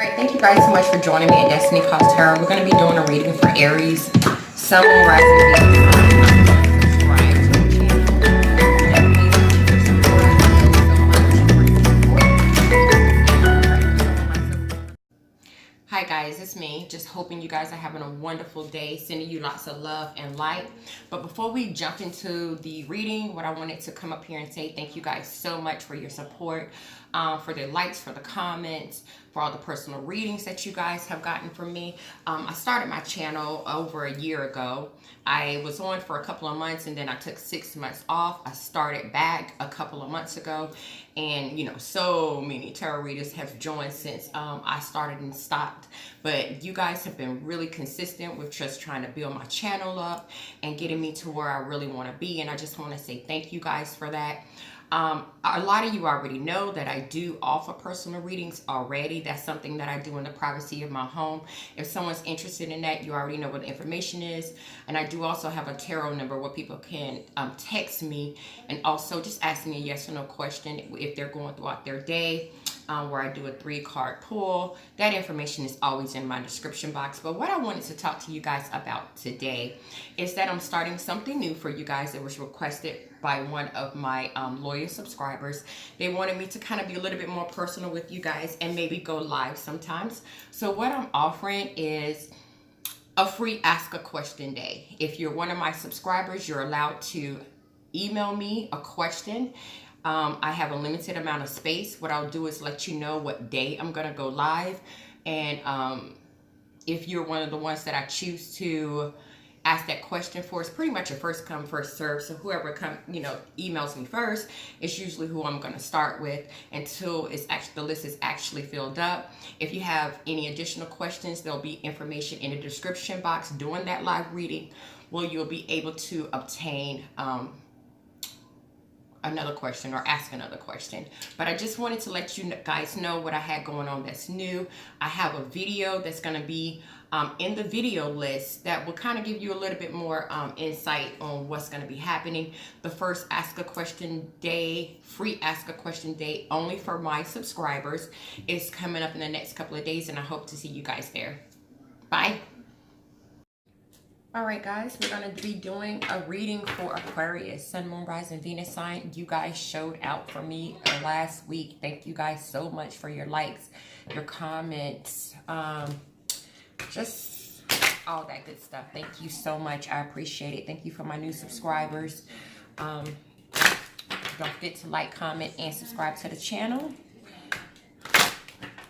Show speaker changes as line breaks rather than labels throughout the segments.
Alright, thank you guys so much for joining me at Destiny Calls Tarot. We're going to be doing a reading for Aries, Sun, Moon, Rising, Venus. Subscribe to the channel. And please keep your support. Hi guys, it's me. Just hoping you guys are having a wonderful day. Sending you lots of love and light. But before we jump into the reading, what I wanted to come up here and say thank you guys so much for your support, for the likes, for the comments, for all the personal readings that you guys have gotten from me. I started my channel over a year ago. I was on for a couple of months and then I took 6 months off. I started back a couple of months ago, and you know, so many tarot readers have joined since I started and stopped. But you guys have been really consistent with just trying to build my channel up and getting me to where I really want to be, and I just want to say thank you guys for that. A lot of you already know that I do offer personal readings already. That's something that I do in the privacy of my home. If someone's interested in that, you already know what the information is. And I do also have a tarot number where people can text me and also just ask me a yes or no question if they're going throughout their day, where I do a 3-card pull. That information is always in my description box. But what I wanted to talk to you guys about today is that I'm starting something new for you guys that was requested by one of my loyal subscribers. They wanted me to kind of be a little bit more personal with you guys and maybe go live sometimes. So what I'm offering is a free Ask a Question day. If you're one of my subscribers, you're allowed to email me a question. I have a limited amount of space. What I'll do is let you know what day I'm gonna go live, and if you're one of the ones that I choose to ask that question for, it's pretty much a first come first serve. So whoever emails me first is usually who I'm going to start with until the list is actually filled up. If you have any additional questions, there'll be information in the description box during that live reading where you'll be able to obtain another question or ask another question. But I just wanted to let you guys know what I had going on that's new. I have a video that's going to be in the video list that will kind of give you a little bit more insight on what's going to be happening. The first Ask a Question day, free Ask a Question day only for my subscribers, is coming up in the next couple of days, and I hope to see you guys there. Bye. All right, guys, we're going to be doing a reading for Aquarius, Sun, Moon, Rising, Venus sign. You guys showed out for me last week. Thank you guys so much for your likes, your comments, just all that good stuff. Thank you so much. I appreciate it. Thank you for my new subscribers. Don't forget to like, comment, and subscribe to the channel.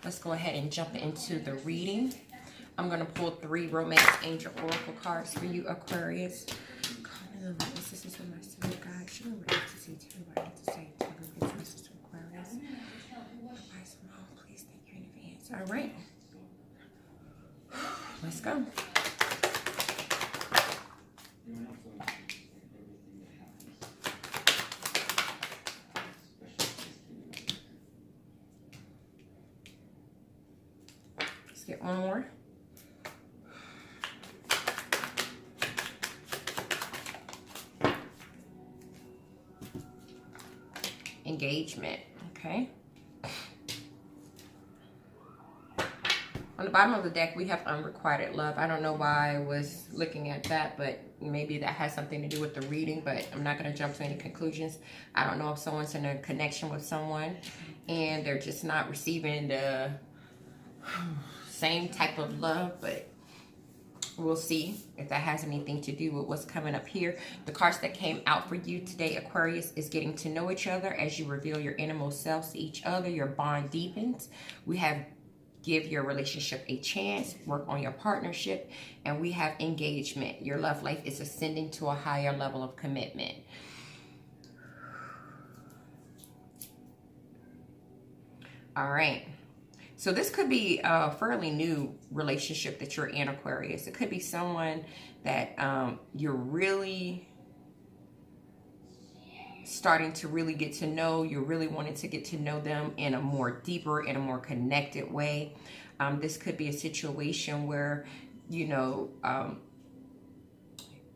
Let's go ahead and jump into the reading. I'm going to pull 3 Romance Angel Oracle cards for you, Aquarius. This is from my spirit guide. Should I read to see what I need to say to this message to Aquarius? Advice from home, please. Thank you in advance. All right. Let's go. Let's get one more. Engagement. Okay. On the bottom of the deck, we have unrequited love. I don't know why I was looking at that, but maybe that has something to do with the reading, but I'm not going to jump to any conclusions. I don't know if someone's in a connection with someone and they're just not receiving the same type of love, but we'll see if that has anything to do with what's coming up here. The cards that came out for you today, Aquarius, is getting to know each other. As you reveal your innermost selves to each other, your bond deepens. We have give your relationship a chance, work on your partnership, and we have engagement. Your love life is ascending to a higher level of commitment. All right. So this could be a fairly new relationship that you're in, Aquarius. It could be someone that you're really starting to really get to know. You're really wanting to get to know them in a more deeper, in a more connected way. This could be a situation where, you know,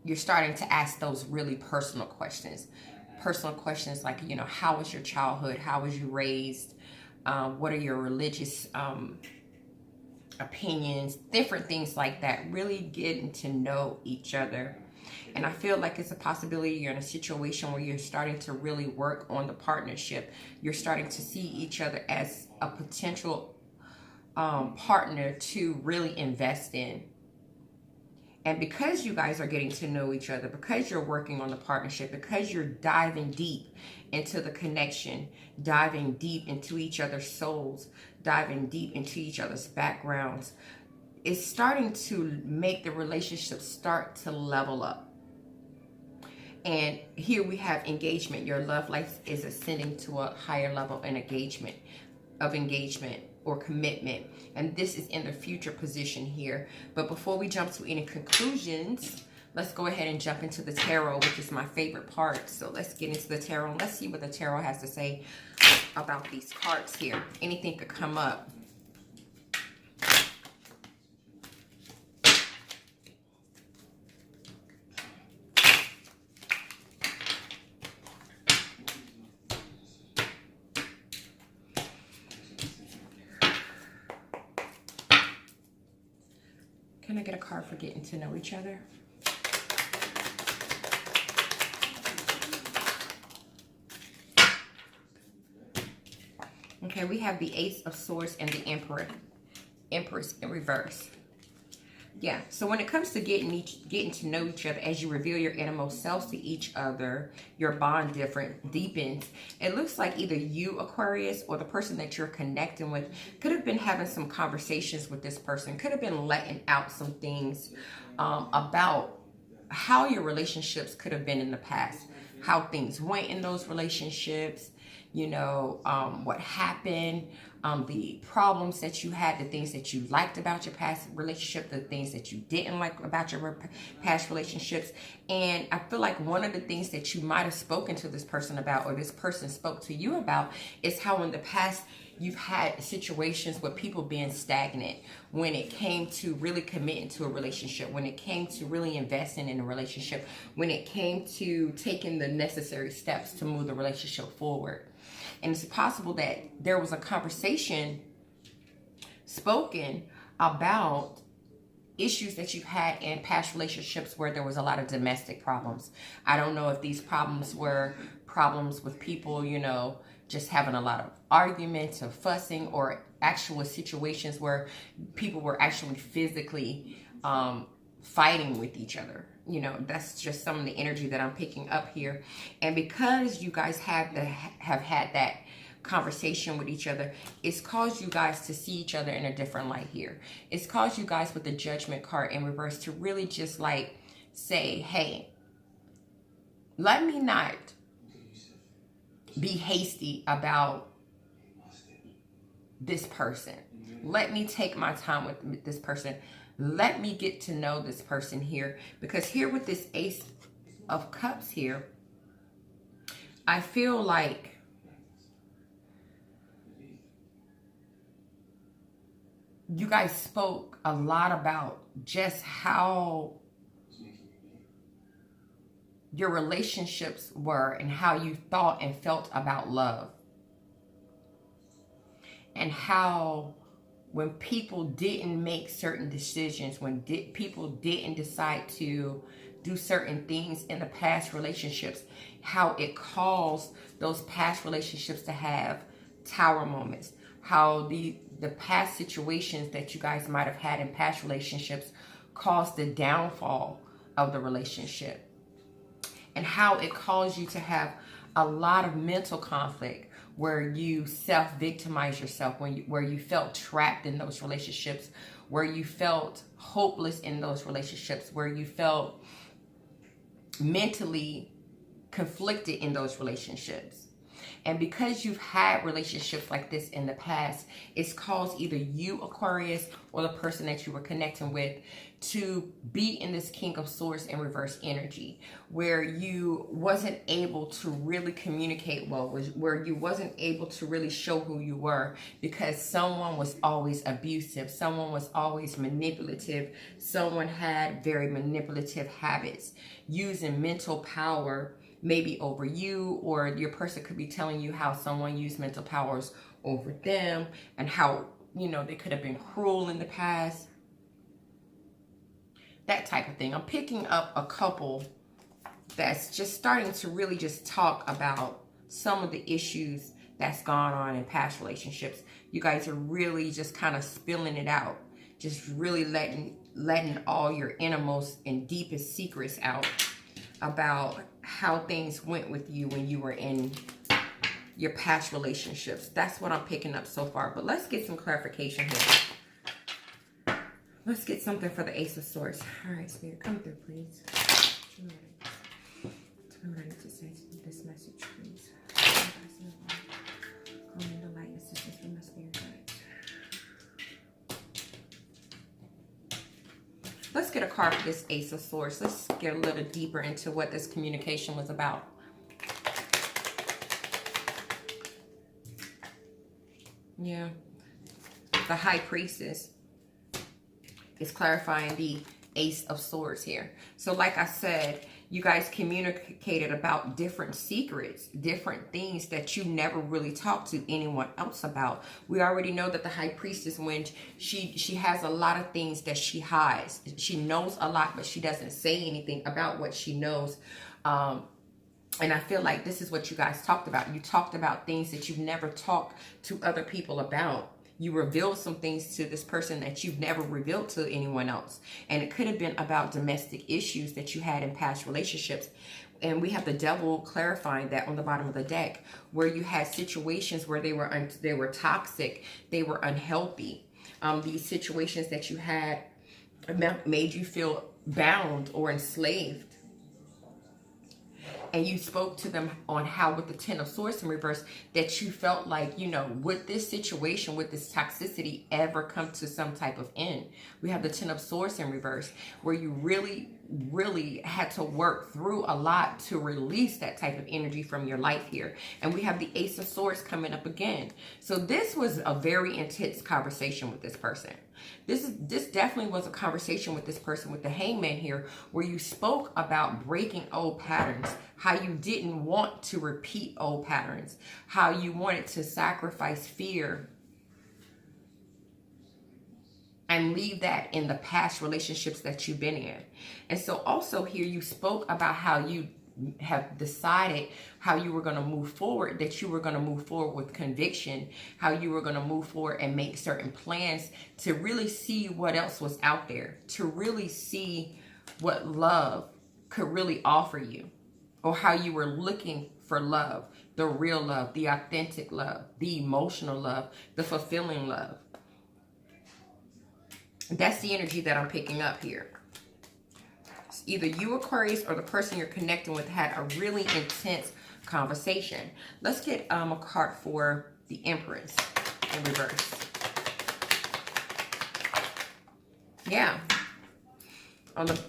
you're starting to ask those really personal questions. Personal questions like, you know, how was your childhood? How was you raised? What are your religious opinions, different things like that. Really getting to know each other. And I feel like it's a possibility you're in a situation where you're starting to really work on the partnership. You're starting to see each other as a potential partner to really invest in. And because you guys are getting to know each other, because you're working on the partnership, because you're diving deep into the connection, diving deep into each other's souls, diving deep into each other's backgrounds, it's starting to make the relationship start to level up. And here we have engagement. Your love life is ascending to a higher level of engagement or commitment. And this is in the future position here. But before we jump to any conclusions, let's go ahead and jump into the tarot, which is my favorite part. So let's get into the tarot and let's see what the tarot has to say about these cards here. Anything could come up. Can I get a card for getting to know each other? Okay, we have the Ace of Swords and the Empress in reverse. Yeah, so when it comes to getting to know each other, as you reveal your innermost selves to each other, your bond deepens. It looks like either you, Aquarius, or the person that you're connecting with could have been having some conversations with this person, could have been letting out some things about how your relationships could have been in the past, how things went in those relationships, you know, what happened, the problems that you had, the things that you liked about your past relationship, the things that you didn't like about your past relationships. And I feel like one of the things that you might have spoken to this person about, or this person spoke to you about, is how in the past you've had situations with people being stagnant when it came to really committing to a relationship, when it came to really investing in a relationship, when it came to taking the necessary steps to move the relationship forward. And it's possible that there was a conversation spoken about issues that you've had in past relationships where there was a lot of domestic problems. I don't know if these problems were problems with people, you know, just having a lot of arguments or fussing, or actual situations where people were actually physically fighting with each other. You know, that's just some of the energy that I'm picking up here. And because you guys have had that conversation with each other, it's caused you guys to see each other in a different light here. It's caused you guys with the Judgment card in reverse to really just like say, hey, let me not be hasty about this person. Let me take my time with this person. Let me get to know this person here. Because here with this Ace of Cups here, I feel like you guys spoke a lot about just how your relationships were and how you thought and felt about love. And how when people didn't make certain decisions, when people didn't decide to do certain things in the past relationships, how it caused those past relationships to have tower moments. How the past situations that you guys might have had in past relationships caused the downfall of the relationship. And how it caused you to have a lot of mental conflict, where you self-victimize yourself, where you felt trapped in those relationships, where you felt hopeless in those relationships, where you felt mentally conflicted in those relationships. And because you've had relationships like this in the past, it's caused either you, Aquarius, or the person that you were connecting with to be in this King of Swords in reverse energy, where you wasn't able to really communicate well, where you wasn't able to really show who you were, because someone was always abusive, someone was always manipulative, someone had very manipulative habits, using mental power maybe over you, or your person could be telling you how someone used mental powers over them, and how you know, they could have been cruel in the past. That type of thing. I'm picking up a couple that's just starting to really just talk about some of the issues that's gone on in past relationships. You guys are really just kind of spilling it out. Just really letting all your innermost and deepest secrets out about how things went with you when you were in your past relationships. That's what I'm picking up so far. But let's get some clarification here. Let's get something for the Ace of Swords. All right, Spirit, come through, please. Tell me what I need to say to this message, please. Call me the light assistance from my spirit guides. Let's get a card for this Ace of Swords. Let's get a little deeper into what this communication was about. Yeah. The High Priestess is clarifying the Ace of Swords here. So like I said, you guys communicated about different secrets, different things that you never really talked to anyone else about. We already know that the High Priestess, when she has a lot of things that she hides. She knows a lot, but she doesn't say anything about what she knows. And I feel like this is what you guys talked about. You talked about things that you've never talked to other people about. You revealed some things to this person that you've never revealed to anyone else. And it could have been about domestic issues that you had in past relationships. And we have the Devil clarifying that on the bottom of the deck, where you had situations where they were toxic, they were unhealthy. These situations that you had made you feel bound or enslaved. And you spoke to them on how, with the Ten of Swords in reverse, that you felt like, you know, would this situation, would this toxicity ever come to some type of end? We have the Ten of Swords in reverse, where you really had to work through a lot to release that type of energy from your life here. And we have the Ace of Swords coming up again. So this was a very intense conversation with this person. This definitely was a conversation with this person, with the Hangman here, where you spoke about breaking old patterns, how you didn't want to repeat old patterns, how you wanted to sacrifice fear and leave that in the past relationships that you've been in. And so also here you spoke about how you have decided how you were going to move forward, that you were going to move forward with conviction, how you were going to move forward and make certain plans to really see what else was out there, to really see what love could really offer you, or how you were looking for love, the real love, the authentic love, the emotional love, the fulfilling love. That's the energy that I'm picking up here. Either you, Aquarius, or the person you're connecting with had a really intense conversation. Let's get a card for the Empress in reverse. Yeah. On the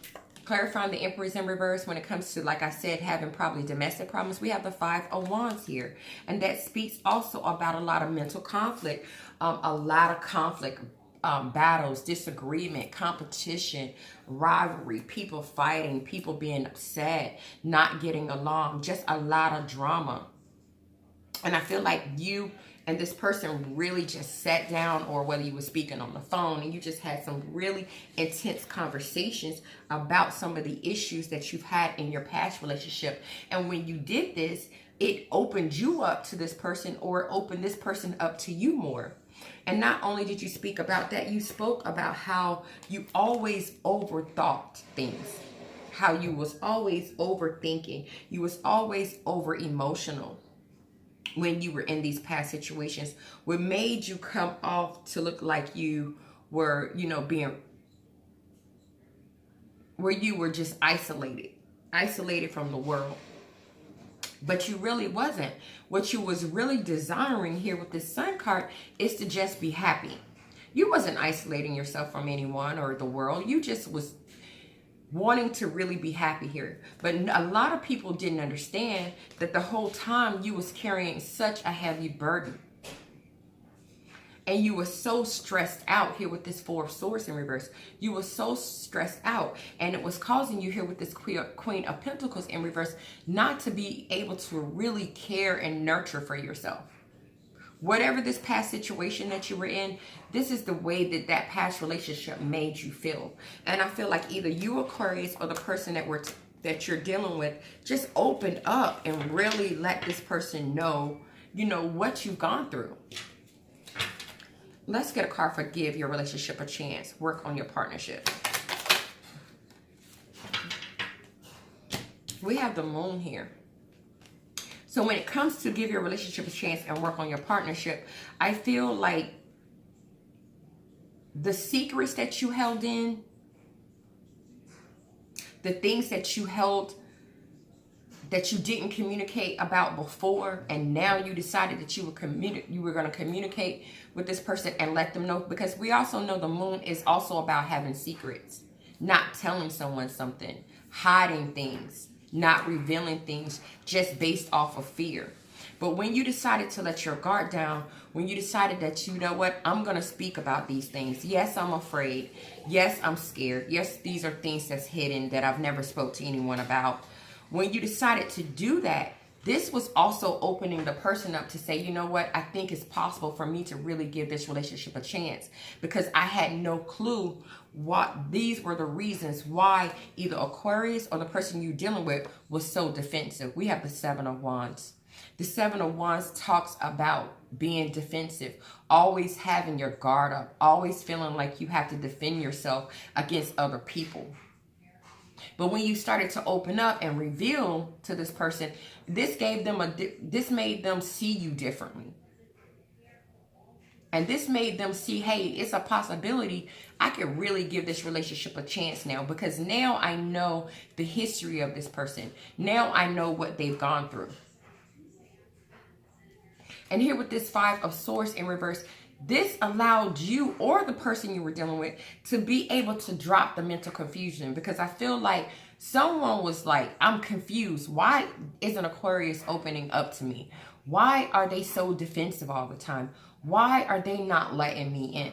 clarifying the Empress in reverse, when it comes to, like I said, having probably domestic problems, we have the Five of Wands here. And that speaks also about a lot of mental conflict, a lot of conflict, battles, disagreement, competition, rivalry, people fighting, people being upset, not getting along, just a lot of drama. And I feel like you and this person really just sat down, or whether you were speaking on the phone, and you just had some really intense conversations about some of the issues that you've had in your past relationship. And when you did this, it opened you up to this person, or it opened this person up to you more. And not only did you speak about that, you spoke about how you always overthought things, how you was always overthinking, you was always over emotional when you were in these past situations, what made you come off to look like you were, you know, where you were just isolated from the world. But you really wasn't. What you was really desiring here with this Sun card is to just be happy. You wasn't isolating yourself from anyone or the world. You just was wanting to really be happy here. But a lot of people didn't understand that the whole time you was carrying such a heavy burden. And you were so stressed out here with this Four of Swords in reverse. You were so stressed out. And it was causing you here with this Queen of Pentacles in reverse not to be able to really care and nurture for yourself. Whatever this past situation that you were in, this is the way that that past relationship made you feel. And I feel like either you, Aquarius, or the person that you're dealing with just opened up and really let this person know, you know, what you've gone through. Let's get a card for give your relationship a chance. Work on your partnership. We have the moon here. So when it comes to give your relationship a chance and work on your partnership, I feel like the secrets that you held in, the things that you held that you didn't communicate about before, and now you decided that you were going to communicate with this person and let them know, because we also know the moon is also about having secrets, not telling someone something, hiding things, not revealing things just based off of fear. But when you decided to let your guard down, when you decided that, you know what, I'm going to speak about these things. Yes, I'm afraid. Yes, I'm scared. Yes, these are things that's hidden that I've never spoke to anyone about. When you decided to do that, this was also opening the person up to say, you know what, I think it's possible for me to really give this relationship a chance, because I had no clue what these were the reasons why either Aquarius or the person you're dealing with was so defensive. We have the Seven of Wands. The Seven of Wands talks about being defensive, always having your guard up, always feeling like you have to defend yourself against other people. But when you started to open up and reveal to this person, this made them see you differently. And this made them see, hey, it's a possibility. I could really give this relationship a chance now, because now I know the history of this person. Now I know what they've gone through. And here with this Five of Swords in reverse, this allowed you or the person you were dealing with to be able to drop the mental confusion, because I feel like someone was like, I'm confused. Why isn't Aquarius opening up to me? Why are they so defensive all the time? Why are they not letting me in?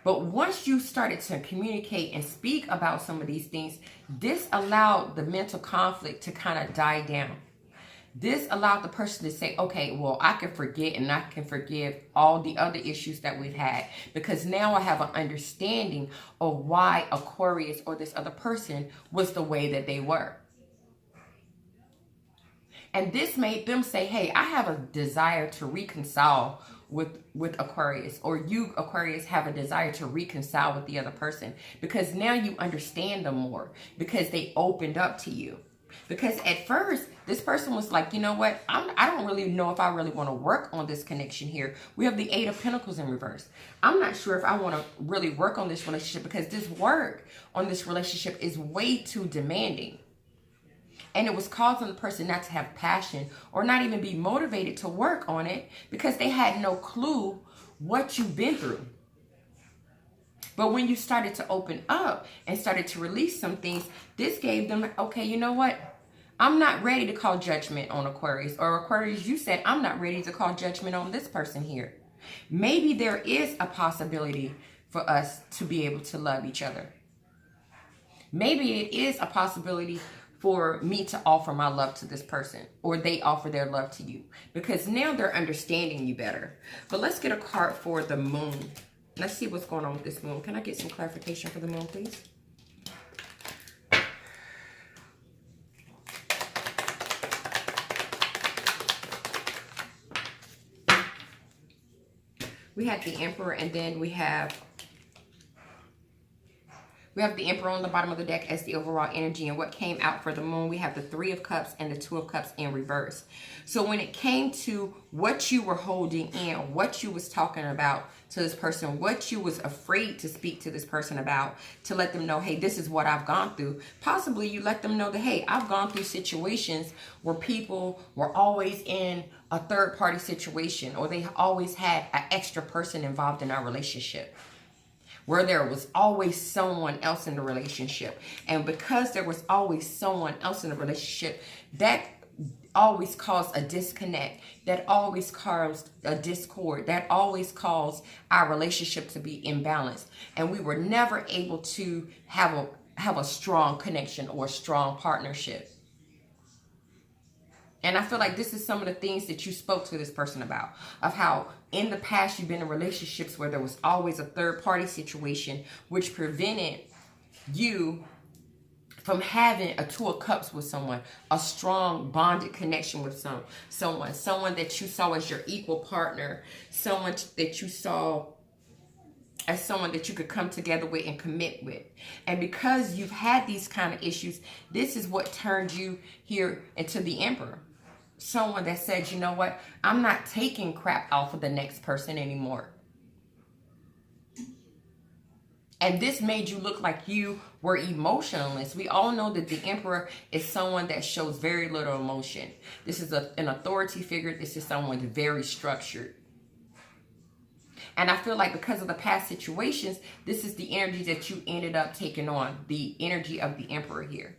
But once you started to communicate and speak about some of these things, this allowed the mental conflict to kind of die down. This allowed the person to say, okay, well, I can forget and I can forgive all the other issues that we've had, because now I have an understanding of why Aquarius or this other person was the way that they were. And this made them say, hey, I have a desire to reconcile with Aquarius, or you, Aquarius, have a desire to reconcile with the other person, because now you understand them more, because they opened up to you. Because at first, this person was like, you know what, I don't really know if I really want to work on this connection here. We have the Eight of Pentacles in reverse. I'm not sure if I want to really work on this relationship, because this work on this relationship is way too demanding. And it was causing the person not to have passion or not even be motivated to work on it, because they had no clue what you've been through. But when you started to open up and started to release some things, this gave them, okay, you know what? I'm not ready to call judgment on Aquarius. Or Aquarius, you said, I'm not ready to call judgment on this person here. Maybe there is a possibility for us to be able to love each other. Maybe it is a possibility for me to offer my love to this person, or they offer their love to you, because now they're understanding you better. But let's get a card for the moon. Let's see what's going on with this moon. Can I get some clarification for the moon, please? We have the Emperor, and then we have the Emperor on the bottom of the deck as the overall energy. And what came out for the moon, we have the Three of Cups and the Two of Cups in reverse. So when it came to what you were holding in, what you was talking about to this person, what you was afraid to speak to this person about, to let them know, hey, this is what I've gone through. Possibly you let them know that, hey, I've gone through situations where people were always in a third-party situation, or they always had an extra person involved in our relationship, where there was always someone else in the relationship. And because there was always someone else in the relationship, that always caused a disconnect, that always caused a discord, that always caused our relationship to be imbalanced. And we were never able to have a strong connection or a strong partnership. And I feel like this is some of the things that you spoke to this person about, of how in the past you've been in relationships where there was always a third party situation, which prevented you from having a Two of Cups with someone, a strong bonded connection with someone that you saw as your equal partner, someone that you saw as someone that you could come together with and commit with. And because you've had these kind of issues, this is what turned you here into the Emperor. Someone that said, you know what, I'm not taking crap off of the next person anymore. And this made you look like you were emotionless. We all know that the Emperor is someone that shows very little emotion. This is an authority figure. This is someone very structured. And I feel like because of the past situations, this is the energy that you ended up taking on. The energy of the Emperor here.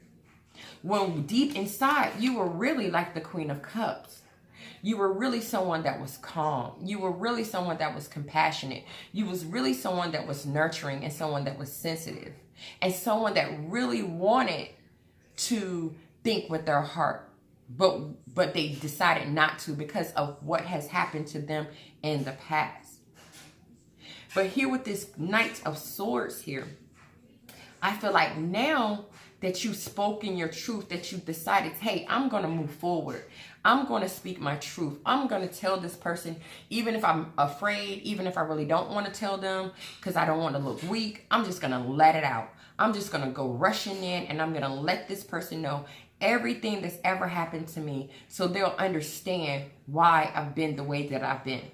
When deep inside, you were really like the Queen of Cups. You were really someone that was calm. You were really someone that was compassionate. You was really someone that was nurturing and someone that was sensitive. And someone that really wanted to think with their heart. But they decided not to because of what has happened to them in the past. But here with this Knight of Swords here, I feel like now that you've spoken your truth, that you've decided, hey, I'm going to move forward. I'm going to speak my truth. I'm going to tell this person, even if I'm afraid, even if I really don't want to tell them because I don't want to look weak, I'm just going to let it out. I'm just going to go rushing in and I'm going to let this person know everything that's ever happened to me so they'll understand why I've been the way that I've been.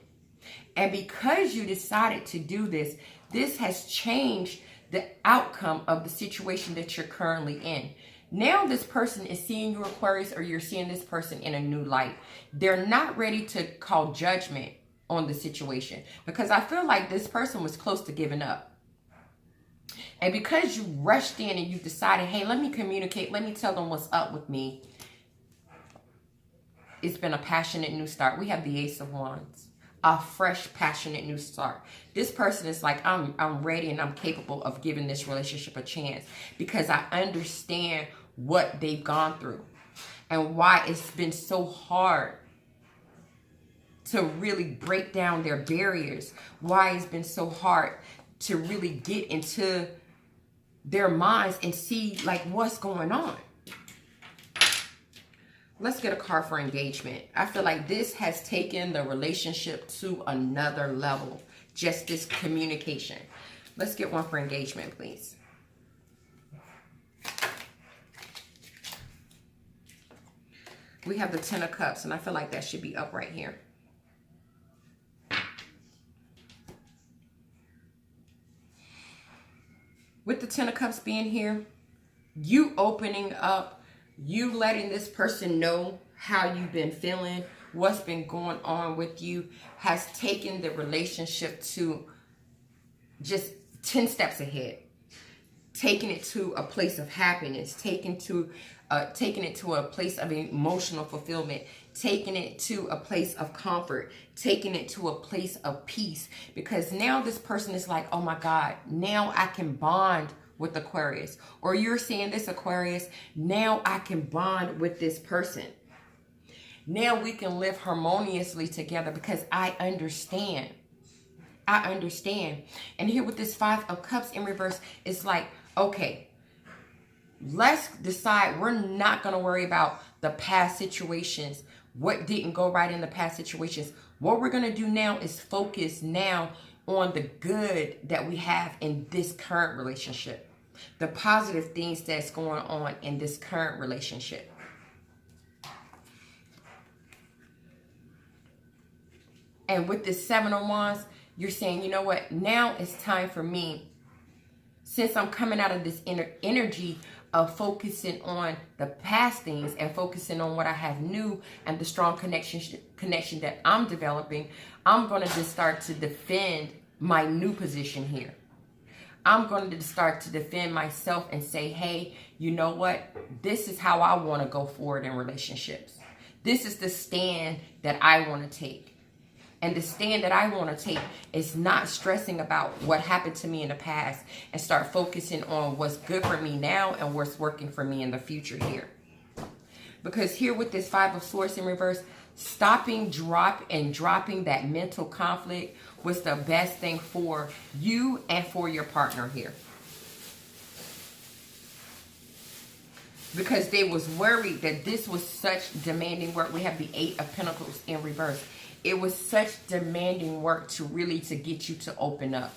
And because you decided to do this, this has changed the outcome of the situation that you're currently in. Now this person is seeing you, Aquarius, or you're seeing this person in a new light. They're not ready to call judgment on the situation because I feel like this person was close to giving up. And because you rushed in and you decided, hey, let me communicate, let me tell them what's up with me. It's been a passionate new start. We have the Ace of Wands. A fresh, passionate new start. This person is like, I'm ready and I'm capable of giving this relationship a chance because I understand what they've gone through and why it's been so hard to really break down their barriers, why it's been so hard to really get into their minds and see like what's going on. Let's get a card for engagement. I feel like this has taken the relationship to another level. Just this communication. Let's get one for engagement, please. We have the Ten of Cups, and I feel like that should be up right here. With the Ten of Cups being here, you opening up, you letting this person know how you've been feeling, what's been going on with you, has taken the relationship to just 10 steps ahead. Taking it to a place of happiness, taking it to a place of emotional fulfillment, taking it to a place of comfort, taking it to a place of peace. Because now this person is like, oh my God, now I can bond with Aquarius. Or you're seeing this, Aquarius, now I can bond with this person. Now we can live harmoniously together because I understand. I understand. And here with this Five of Cups in reverse, it's like, okay, let's decide we're not going to worry about the past situations, what didn't go right in the past situations. What we're going to do now is focus now on the good that we have in this current relationship. The positive things that's going on in this current relationship. And with this Seven of Wands, you're saying, you know what? Now it's time for me, since I'm coming out of this energy of focusing on the past things and focusing on what I have new and the strong connection that I'm developing, I'm going to just start to defend my new position here. I'm going to start to defend myself and say, hey, you know what? This is how I want to go forward in relationships. This is the stand that I want to take. And the stand that I want to take is not stressing about what happened to me in the past and start focusing on what's good for me now and what's working for me in the future here. Because here with this Five of Swords in reverse, stopping, dropping that mental conflict was the best thing for you and for your partner here. Because they was worried that this was such demanding work. We have the Eight of Pentacles in reverse. It was such demanding work to get you to open up.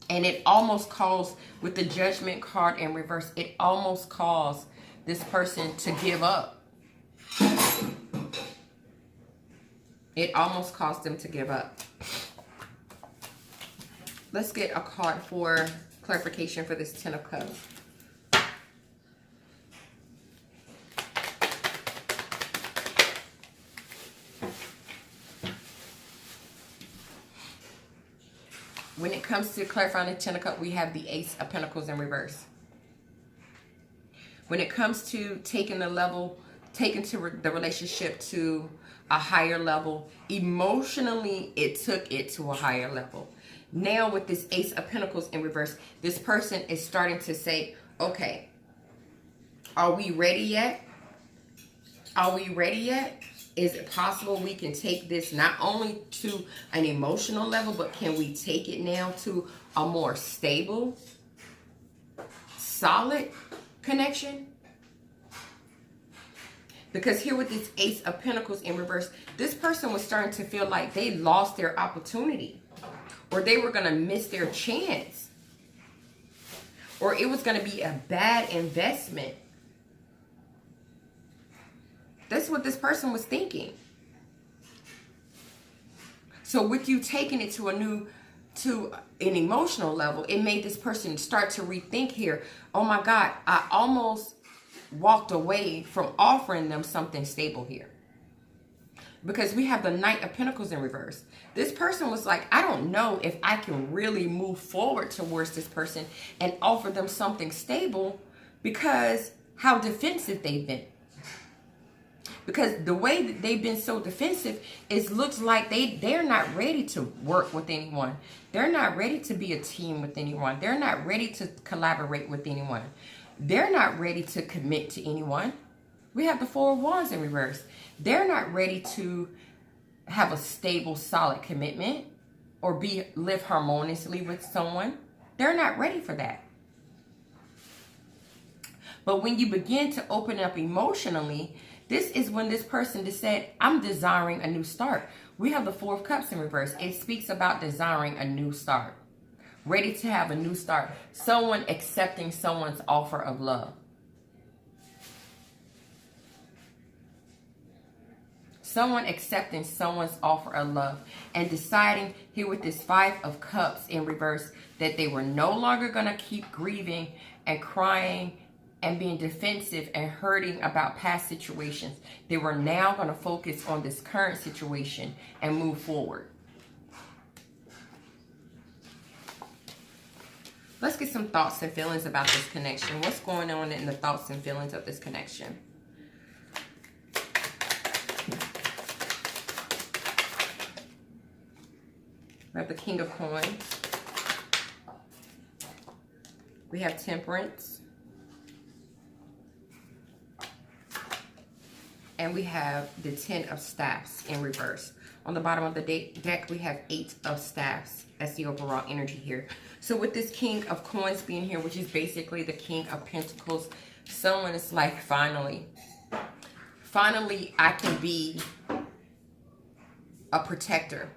And it almost caused, with the Judgment card in reverse, it almost caused this person to give up. It almost caused them to give up. Let's get a card for clarification for this Ten of Cups. When it comes to clarifying the Ten of Cups, we have the Ace of Pentacles in reverse. When it comes to taking the relationship to a higher level, emotionally, it took it to a higher level. Now with this Ace of Pentacles in reverse, this person is starting to say, okay, are we ready yet? Are we ready yet? Is it possible we can take this not only to an emotional level, but can we take it now to a more stable, solid connection? Because here with this Ace of Pentacles in reverse, this person was starting to feel like they lost their opportunity, or they were going to miss their chance, or it was going to be a bad investment. That's what this person was thinking. So with you taking it to an emotional level, it made this person start to rethink here. Oh my God, I almost walked away from offering them something stable here. Because we have the Knight of Pentacles in reverse. This person was like, I don't know if I can really move forward towards this person and offer them something stable, because how defensive they've been. Because the way that they've been so defensive, it looks like they're not ready to work with anyone. They're not ready to be a team with anyone. They're not ready to collaborate with anyone. They're not ready to commit to anyone. We have the Four of Wands in reverse. They're not ready to have a stable, solid commitment or live harmoniously with someone. They're not ready for that. But when you begin to open up emotionally, this is when this person just said, I'm desiring a new start. We have the Four of Cups in reverse. It speaks about desiring a new start. Ready to have a new start. Someone accepting someone's offer of love. Someone accepting someone's offer of love. And deciding here with this Five of Cups in reverse that they were no longer going to keep grieving and crying and being defensive and hurting about past situations. They were now going to focus on this current situation and move forward. Let's get some thoughts and feelings about this connection. What's going on in the thoughts and feelings of this connection? We have the King of Coins. We have Temperance. And we have the Ten of Staffs in reverse. On the bottom of the deck, we have Eight of Staffs. That's the overall energy here. So with this King of Coins being here, which is basically the King of Pentacles, someone is like, finally I can be a protector.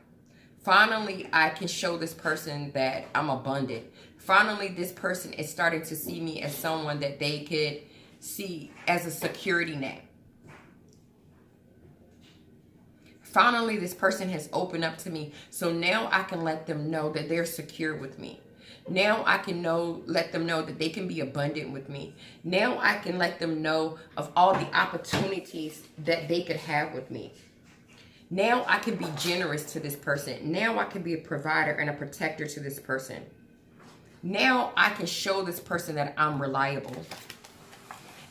Finally, I can show this person that I'm abundant. Finally, this person is starting to see me as someone that they could see as a security net. Finally, this person has opened up to me. So now I can let them know that they're secure with me. Now I can let them know that they can be abundant with me. Now I can let them know of all the opportunities that they could have with me. Now I can be generous to this person. Now I can be a provider and a protector to this person. Now I can show this person that I'm reliable.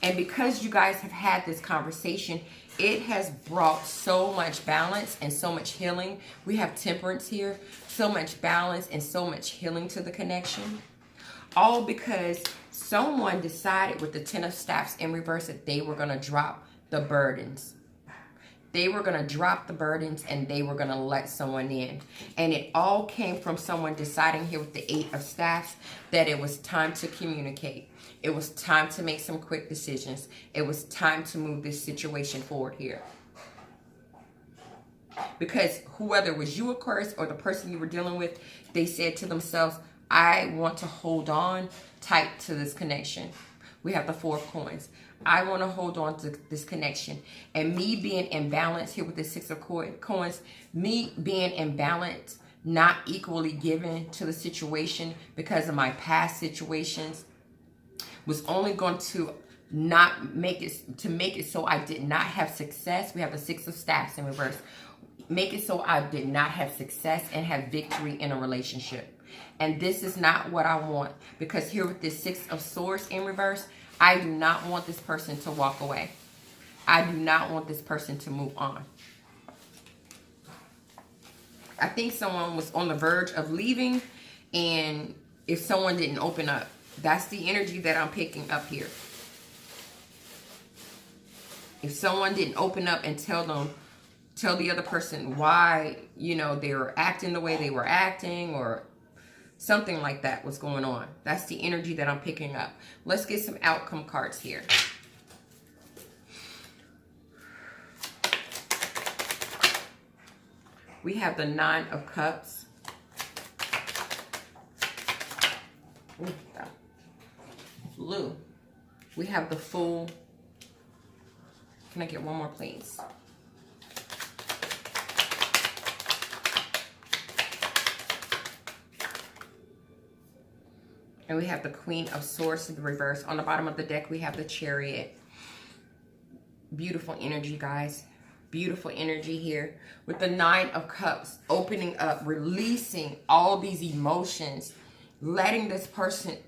And because you guys have had this conversation, it has brought so much balance and so much healing. We have Temperance here. So much balance and so much healing to the connection. All because Someone decided with the Ten of Staffs in reverse that they were going to drop the burdens. They were going to drop the burdens and they were going to let someone in. And it all came from someone deciding here with the Eight of Staffs that it was time to communicate. It was time to make some quick decisions. It was time to move this situation forward here. Because whoever was you, Aquarius, or the person you were dealing with, they said to themselves, I want to hold on tight to this connection. We have the Four of Coins. I want to hold on to this connection. And me being imbalanced here with the Six of Coins, me being imbalanced, not equally given to the situation because of my past situations, was only going to not make it, to make it so I did not have success. We have the Six of Staffs in reverse. Make it so I did not have success and have victory in a relationship. And this is not what I want, because here with this Six of Swords in reverse, I do not want this person to walk away. I do not want this person to move on. I think someone was on the verge of leaving, and if someone didn't open up, that's the energy that I'm picking up here. If someone didn't open up and tell the other person why, you know, they were acting the way they were acting, or something like that was going on. That's the energy that I'm picking up. Let's get some outcome cards here. We have the Nine of Cups. Blue. We have the Fool. Can I get one more, please? And we have the Queen of Swords in the reverse. On the bottom of the deck, we have the Chariot. Beautiful energy, guys. Beautiful energy here. With the Nine of Cups, opening up, releasing all these emotions, letting this person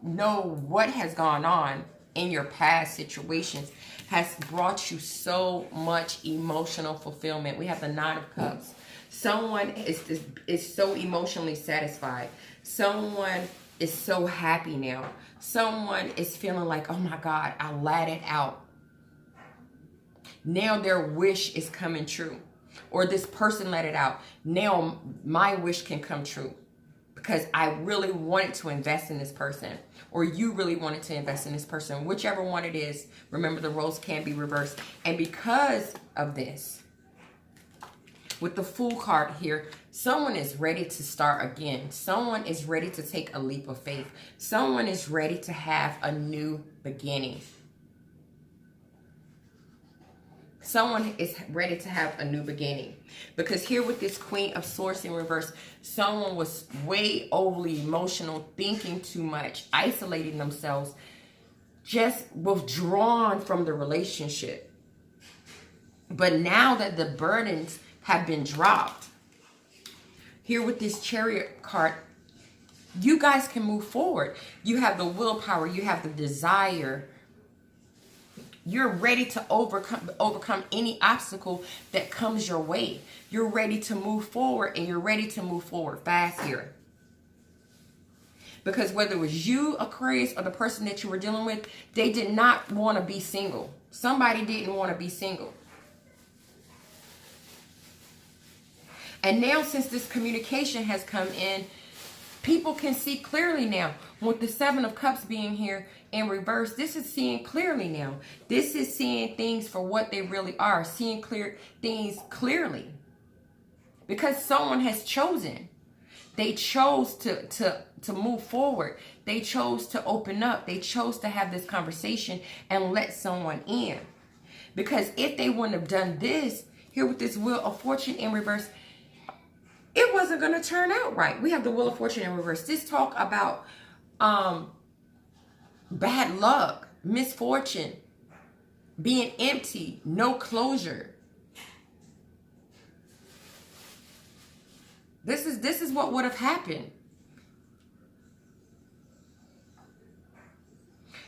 know what has gone on in your past situations has brought you so much emotional fulfillment. We have the Nine of Cups. Someone is so emotionally satisfied. Someone is so happy now. Someone is feeling like, oh my God, I let it out. Now their wish is coming true. Or this person let it out. Now my wish can come true. Because I really wanted to invest in this person. Or you really wanted to invest in this person. Whichever one it is. Remember, the roles can be reversed. And because of this, with the Fool card here, someone is ready to start again. Someone is ready to take a leap of faith. Someone is ready to have a new beginning. Someone is ready to have a new beginning. Because here with this Queen of Swords in reverse, someone was way overly emotional, thinking too much, isolating themselves, just withdrawn from the relationship. But now that the burdens have been dropped, here with this Chariot card, you guys can move forward. You have the willpower, you have the desire. You're ready to overcome any obstacle that comes your way. You're ready to move forward, and you're ready to move forward fast here. Because whether it was you, Aquarius, or the person that you were dealing with, they did not want to be single. Somebody didn't want to be single. And now, since this communication has come in, people can see clearly now. With the Seven of Cups being here in reverse, this is seeing clearly now. This is seeing things for what they really are. Seeing things clearly. Because someone has chosen. They chose to move forward. They chose to open up. They chose to have this conversation and let someone in. Because if they wouldn't have done this, here with this Wheel of Fortune in reverse, it wasn't going to turn out right. We have the Wheel of Fortune in reverse. This talk about bad luck, misfortune, being empty, no closure. This is what would have happened.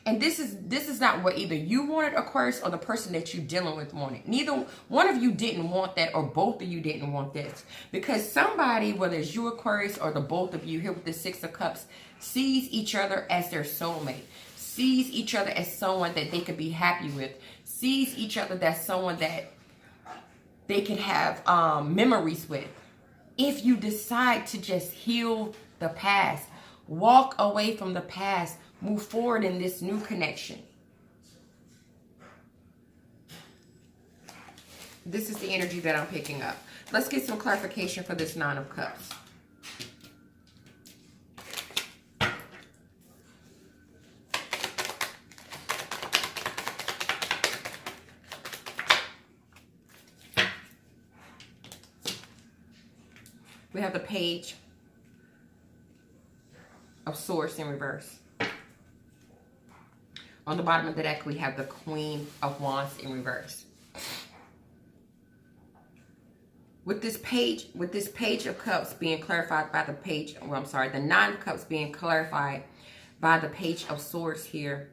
And this is not what either you wanted, Aquarius, or the person that you're dealing with wanted. Neither one of you didn't want that, or both of you didn't want this. Because somebody, whether it's you, Aquarius, or the both of you here with the Six of Cups, sees each other as their soulmate. sees each other as someone that they could be happy with, sees each other as someone that they can have memories with. If you decide to just heal the past, walk away from the past, move forward in this new connection. This is the energy that I'm picking up. Let's get some clarification for this Nine of Cups. We have the Page of Swords in reverse. On the bottom of the deck, we have the Queen of Wands in reverse. With this Page of Cups being clarified by the Page, well, I'm sorry, the Nine of Cups being clarified by the Page of Swords here.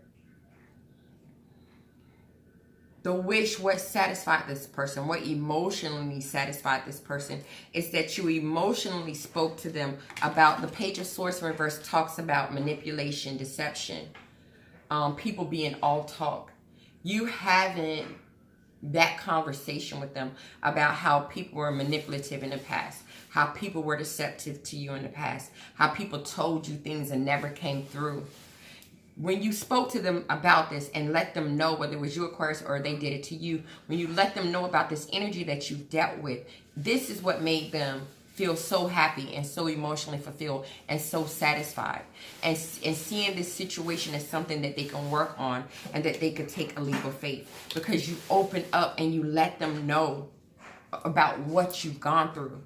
The wish, what satisfied this person, what emotionally satisfied this person, is that you emotionally spoke to them about, the Page of Swords in reverse talks about manipulation, deception, people being all talk. You haven't that conversation with them about how people were manipulative in the past, how people were deceptive to you in the past, how people told you things and never came through. When you spoke to them about this and let them know, whether it was you, Aquarius, or they did it to you, when you let them know about this energy that you've dealt with, this is what made them feel so happy and so emotionally fulfilled and so satisfied. And seeing this situation as something that they can work on and that they could take a leap of faith. Because you open up and you let them know about what you've gone through.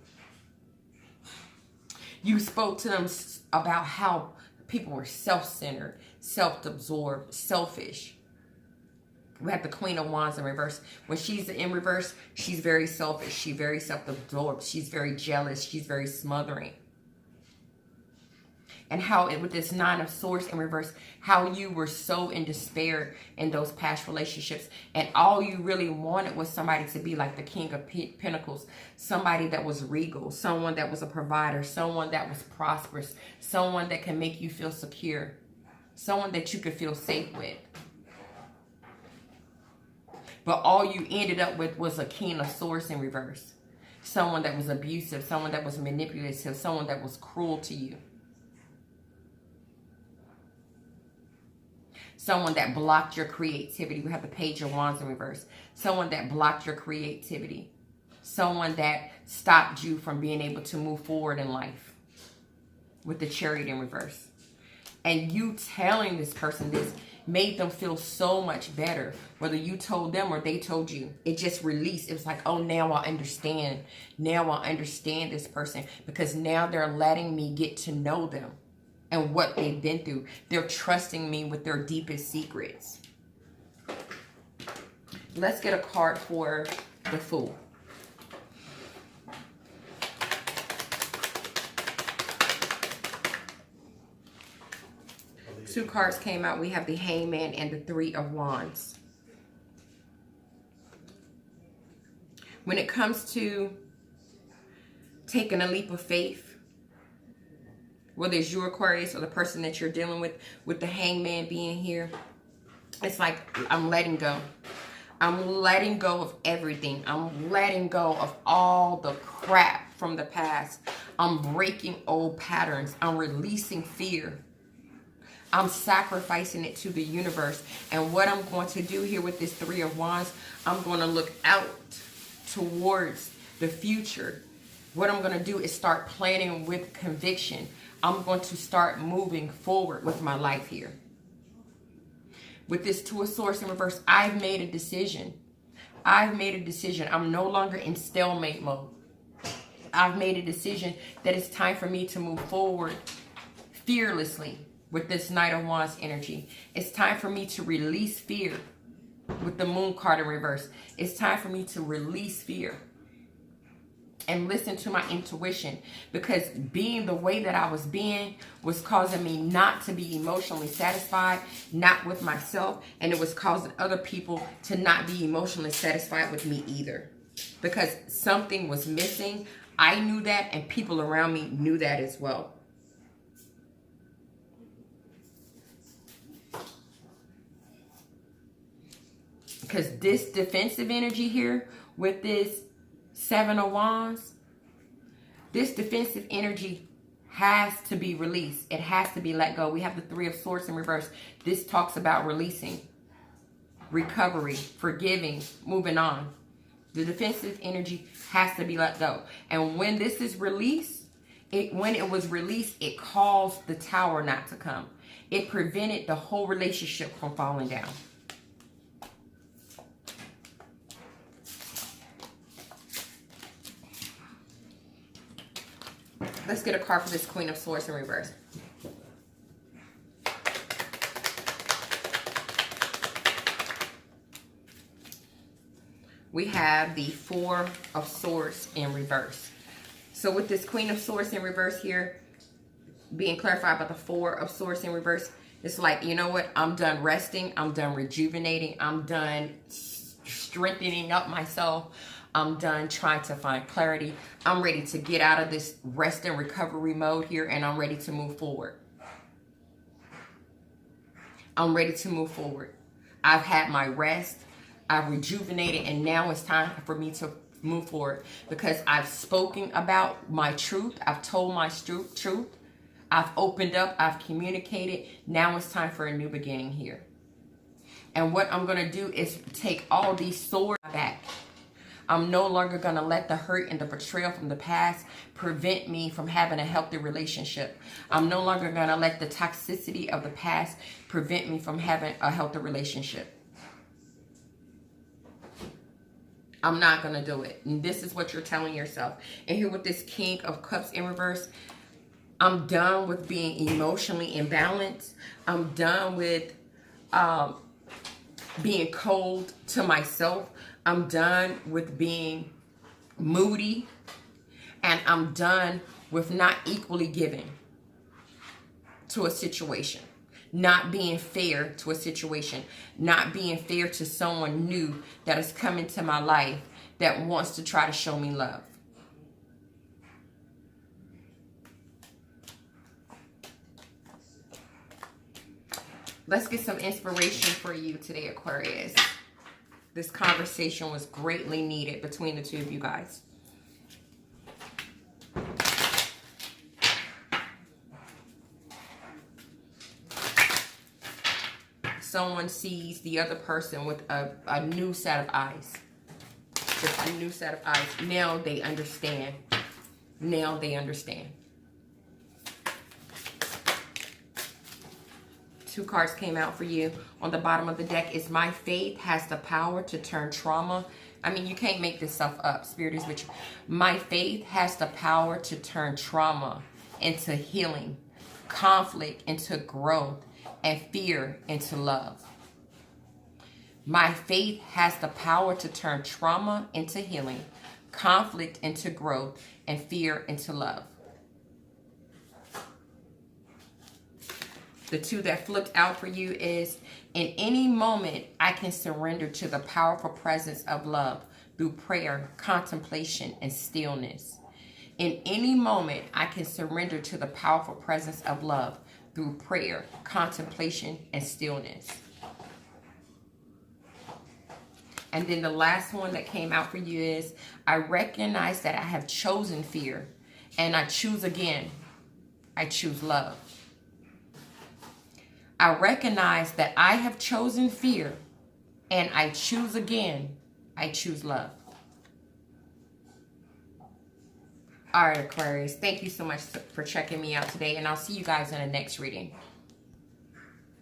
You spoke to them about how people were self-centered, self-absorbed, selfish. We have the Queen of Wands in reverse. When she's in reverse, she's very selfish. She's very self-absorbed. She's very jealous. She's very smothering. And how, with this Nine of Swords in reverse, how you were so in despair in those past relationships. And all you really wanted was somebody to be like the King of Pentacles. Somebody that was regal. Someone that was a provider. Someone that was prosperous. Someone that can make you feel secure. Someone that you could feel safe with. But all you ended up with was a King of Swords in reverse. Someone that was abusive. Someone that was manipulative. Someone that was cruel to you. Someone that blocked your creativity. We have the Page of Wands in reverse. Someone that blocked your creativity. Someone that stopped you from being able to move forward in life. With the Chariot in reverse. And you telling this person this made them feel so much better. Whether you told them or they told you. It just released. It was like, oh, now I understand. Now I understand this person. Because now they're letting me get to know them. And what they've been through. They're trusting me with their deepest secrets. Let's get a card for the Fool. Two cards came out. We have the Hangman and the Three of Wands. When it comes to taking a leap of faith, whether it's you, Aquarius, or the person that you're dealing with the Hangman being here, it's like, I'm letting go. I'm letting go of everything. I'm letting go of all the crap from the past. I'm breaking old patterns. I'm releasing fear. I'm sacrificing it to the universe. And what I'm going to do here with this Three of Wands, I'm going to look out towards the future. What I'm going to do is start planning with conviction. I'm going to start moving forward with my life here. With this Two of Swords in reverse, I've made a decision. I've made a decision. I'm no longer in stalemate mode. I've made a decision that it's time for me to move forward fearlessly with this Knight of Wands energy. It's time for me to release fear with the Moon card in reverse. It's time for me to release fear and listen to my intuition, because being the way that I was being was causing me not to be emotionally satisfied, not with myself, and it was causing other people to not be emotionally satisfied with me either, because something was missing. I knew that, and people around me knew that as well. Because this defensive energy here with this 7 of Wands, this defensive energy has to be released. It has to be let go. We have the 3 of Swords in reverse. This talks about releasing, recovery, forgiving, moving on. The defensive energy has to be let go. And when this is released, when it was released, it caused the Tower not to come. It prevented the whole relationship from falling down. Let's get a card for this Queen of Swords in reverse. We have the 4 of Swords in reverse. So with this Queen of Swords in reverse here, being clarified by the 4 of Swords in reverse, it's like, you know what? I'm done resting. I'm done rejuvenating. I'm done strengthening up myself. I'm done trying to find clarity. I'm ready to get out of this rest and recovery mode here, and I'm ready to move forward. I'm ready to move forward. I've had my rest. I've rejuvenated, and now it's time for me to move forward because I've spoken about my truth. I've told my truth. I've opened up. I've communicated. Now it's time for a new beginning here. And what I'm going to do is take all these swords back. I'm no longer going to let the hurt and the betrayal from the past prevent me from having a healthy relationship. I'm no longer going to let the toxicity of the past prevent me from having a healthy relationship. I'm not going to do it. And this is what you're telling yourself. And here with this King of Cups in reverse, I'm done with being emotionally imbalanced. I'm done with being cold to myself. I'm done with being moody. And I'm done with not equally giving to a situation. Not being fair to a situation. Not being fair to someone new that has come into my life that wants to try to show me love. Let's get some inspiration for you today, Aquarius. This conversation was greatly needed between the two of you guys. Someone sees the other person with a new set of eyes. With a new set of eyes. Now they understand. Now they understand. 2 cards came out for you. On the bottom of the deck is my faith has the power to turn trauma. I mean, you can't make this stuff up. Spirit is with you. My faith has the power to turn trauma into healing, conflict into growth, and fear into love. My faith has the power to turn trauma into healing, conflict into growth, and fear into love. The 2 that flipped out for you is, in any moment, I can surrender to the powerful presence of love through prayer, contemplation, and stillness. In any moment, I can surrender to the powerful presence of love through prayer, contemplation, and stillness. And then the last one that came out for you is, I recognize that I have chosen fear, and I choose again. I choose love. I recognize that I have chosen fear, and I choose again. I choose love. All right, Aquarius. Thank you so much for checking me out today, and I'll see you guys in the next reading.